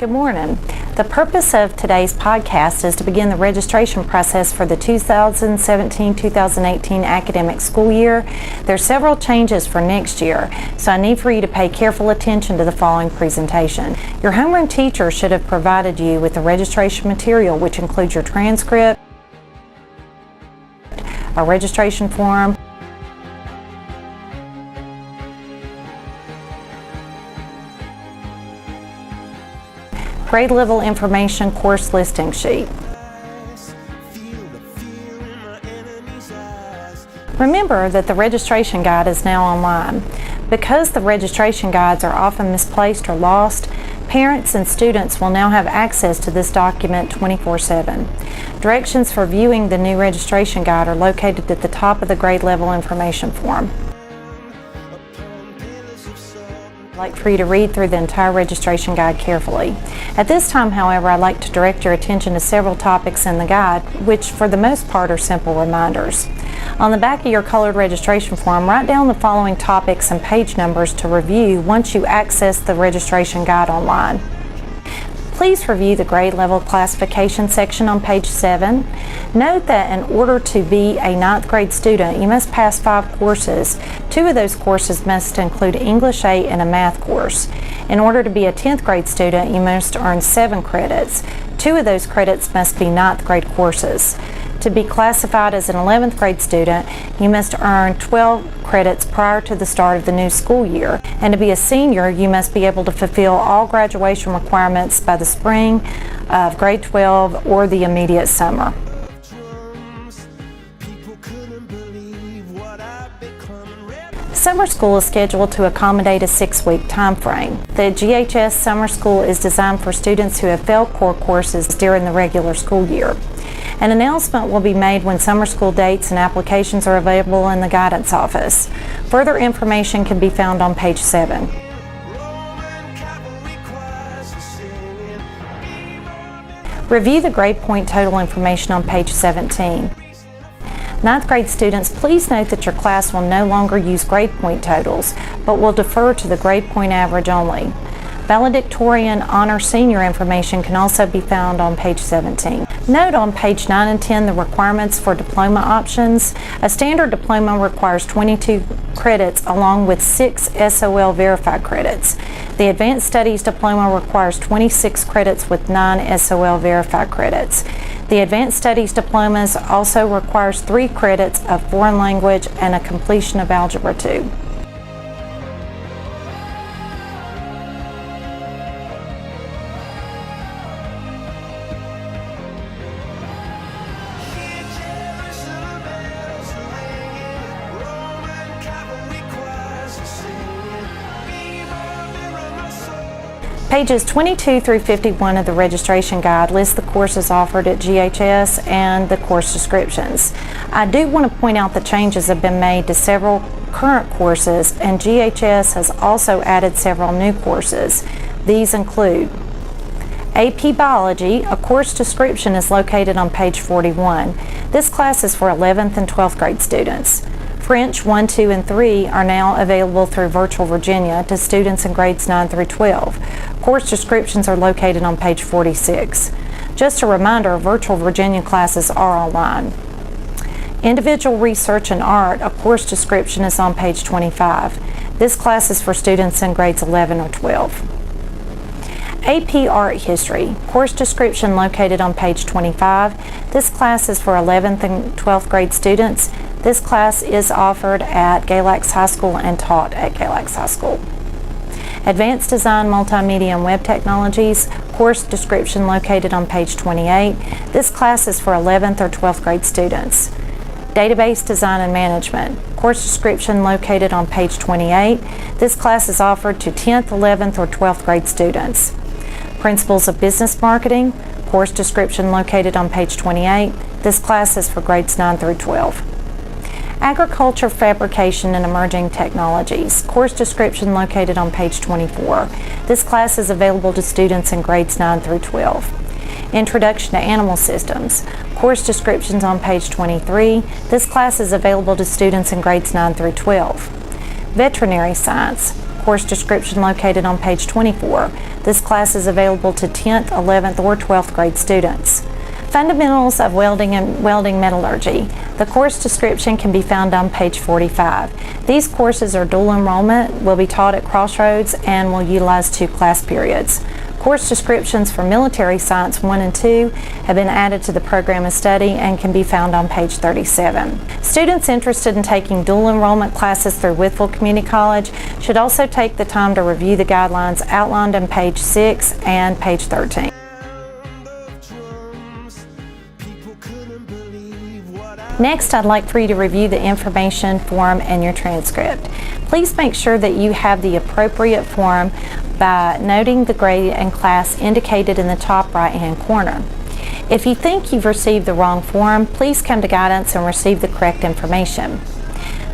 Good morning. The purpose of today's podcast is to begin the registration process for the 2017-2018 academic school year. There are several changes for next year, so I need for you to pay careful attention to the following presentation. Your homeroom teacher should have provided you with the registration material, which includes your transcript, a registration form, grade level information course listing sheet. Remember that the registration guide is now online. Because the registration guides are often misplaced or lost, parents and students will now have access to this document 24/7. Directions for viewing the new registration guide are located at the top of the grade level information form. I'd like for you to read through the entire registration guide carefully. At this time, however, I'd like to direct your attention to several topics in the guide, which for the most part are simple reminders. On the back of your colored registration form, write down the following topics and page numbers to review once you access the registration guide online. Please review the grade level classification section on page 7. Note that in order to be a 9th grade student, you must pass 5 courses. 2 of those courses must include English 8 and a math course. In order to be a 10th grade student, you must earn 7 credits. 2 of those credits must be 9th grade courses. To be classified as an 11th grade student, you must earn 12 credits prior to the start of the new school year. And to be a senior, you must be able to fulfill all graduation requirements by the spring of grade 12 or the immediate summer. Summer school is scheduled to accommodate a 6-week time frame. The GHS summer school is designed for students who have failed core courses during the regular school year. An announcement will be made when summer school dates and applications are available in the guidance office. Further information can be found on page 7. Review the grade point total information on page 17. 9th grade students, please note that your class will no longer use grade point totals, but will defer to the grade point average only. Valedictorian honor senior information can also be found on page 17. Note on page 9 and 10 the requirements for diploma options. A standard diploma requires 22 credits along with 6 SOL verified credits. The advanced studies diploma requires 26 credits with 9 SOL verified credits. The advanced studies diplomas also requires 3 credits of foreign language and a completion of algebra 2. Pages 22 through 51 of the registration guide list the courses offered at GHS and the course descriptions. I do want to point out that changes have been made to several current courses, and GHS has also added several new courses. These include AP Biology. A course description is located on page 41. This class is for 11th and 12th grade students. French 1, 2, and 3 are now available through Virtual Virginia to students in grades 9 through 12. Course descriptions are located on page 46. Just a reminder, Virtual Virginia classes are online. Individual Research and Art, a course description is on page 25. This class is for students in grades 11 or 12. AP Art History, course description located on page 25. This class is for 11th and 12th grade students. This class is offered at Galax High School and taught at Galax High School. Advanced Design, Multimedia, and Web Technologies, course description located on page 28. This class is for 11th or 12th grade students. Database Design and Management, course description located on page 28. This class is offered to 10th, 11th, or 12th grade students. Principles of Business Marketing, course description located on page 28. This class is for grades 9 through 12. Agriculture, Fabrication, and Emerging Technologies, course description located on page 24. This class is available to students in grades 9 through 12. Introduction to Animal Systems, course descriptions on page 23. This class is available to students in grades 9 through 12. Veterinary Science, course description located on page 24. This class is available to 10th, 11th, or 12th grade students. Fundamentals of Welding and Welding Metallurgy. The course description can be found on page 45. These courses are dual enrollment, will be taught at Crossroads, and will utilize 2 class periods. Course descriptions for Military Science 1 and 2 have been added to the program of study and can be found on page 37. Students interested in taking dual enrollment classes through Whitfield Community College should also take the time to review the guidelines outlined on page 6 and page 13. Next, I'd like for you to review the information form and your transcript. Please make sure that you have the appropriate form by noting the grade and class indicated in the top right-hand corner. If you think you've received the wrong form, please come to Guidance and receive the correct information.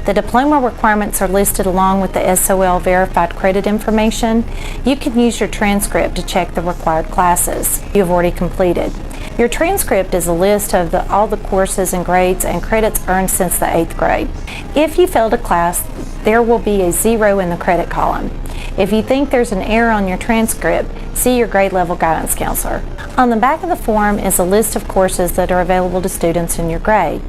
The diploma requirements are listed along with the SOL verified credit information. You can use your transcript to check the required classes you have already completed. Your transcript is a list of all the courses and grades and credits earned since the 8th grade. If you failed a class, there will be a 0 in the credit column. If you think there's an error on your transcript, see your grade level guidance counselor. On the back of the form is a list of courses that are available to students in your grade.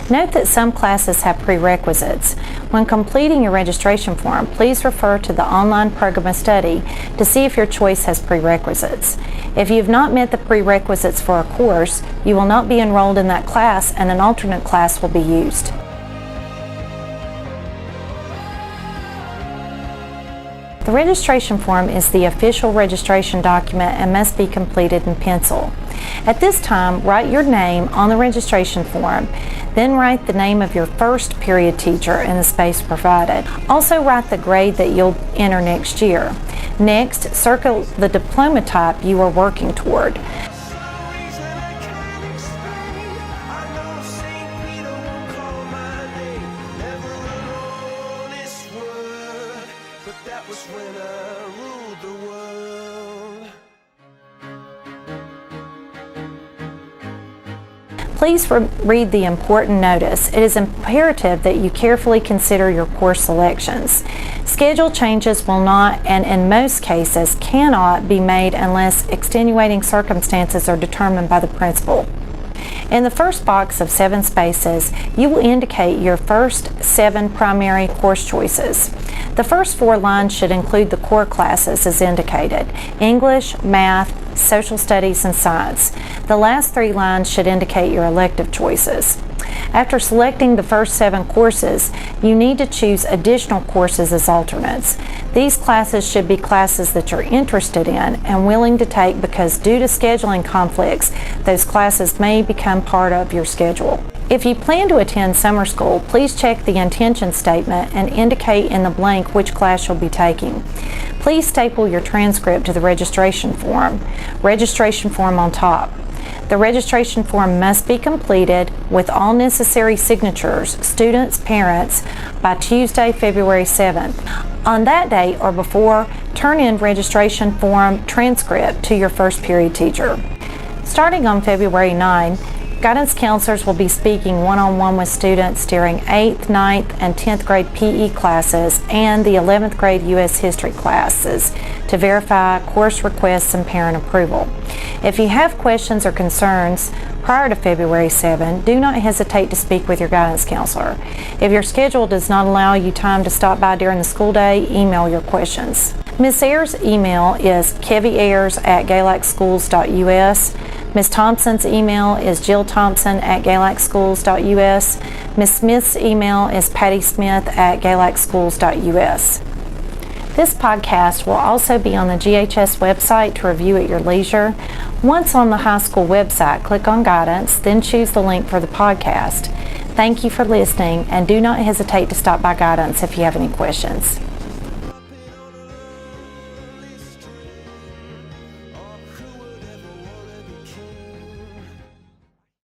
Note that some classes have prerequisites. When completing your registration form, please refer to the online program of study to see if your choice has prerequisites. If you have not met the prerequisites for a course, you will not be enrolled in that class and an alternate class will be used. The registration form is the official registration document and must be completed in pencil. At this time, write your name on the registration form, then write the name of your first period teacher in the space provided. Also write the grade that you'll enter next year. Next, circle the diploma type you are working toward. That was when I ruled the world. Please read the important notice. It is imperative that you carefully consider your course selections. Schedule changes will not, and in most cases cannot, be made unless extenuating circumstances are determined by the principal. In the first box of 7 spaces, you will indicate your first 7 primary course choices. The first 4 lines should include the core classes as indicated: English, Math, Social Studies, and Science. The last 3 lines should indicate your elective choices. After selecting the first 7 courses, you need to choose additional courses as alternates. These classes should be classes that you're interested in and willing to take because due to scheduling conflicts, those classes may become part of your schedule. If you plan to attend summer school, please check the intention statement and indicate in the blank which class you'll be taking. Please staple your transcript to the registration form on top. The registration form must be completed with all necessary signatures, students, parents, by Tuesday, February 7th. On that date or before, turn in registration form transcript to your first period teacher. Starting on February 9, guidance counselors will be speaking one-on-one with students during 8th, 9th, and 10th grade PE classes and the 11th grade U.S. History classes to verify course requests and parent approval. If you have questions or concerns prior to February 7, do not hesitate to speak with your guidance counselor. If your schedule does not allow you time to stop by during the school day, email your questions. Ms. Ayers' email is kevyayers@galaxschools.us. Ms. Thompson's email is jillthompson@galaxschools.us. Ms. Smith's email is pattysmith@galaxschools.us. This podcast will also be on the GHS website to review at your leisure. Once on the high school website, click on Guidance, then choose the link for the podcast. Thank you for listening, and do not hesitate to stop by Guidance if you have any questions.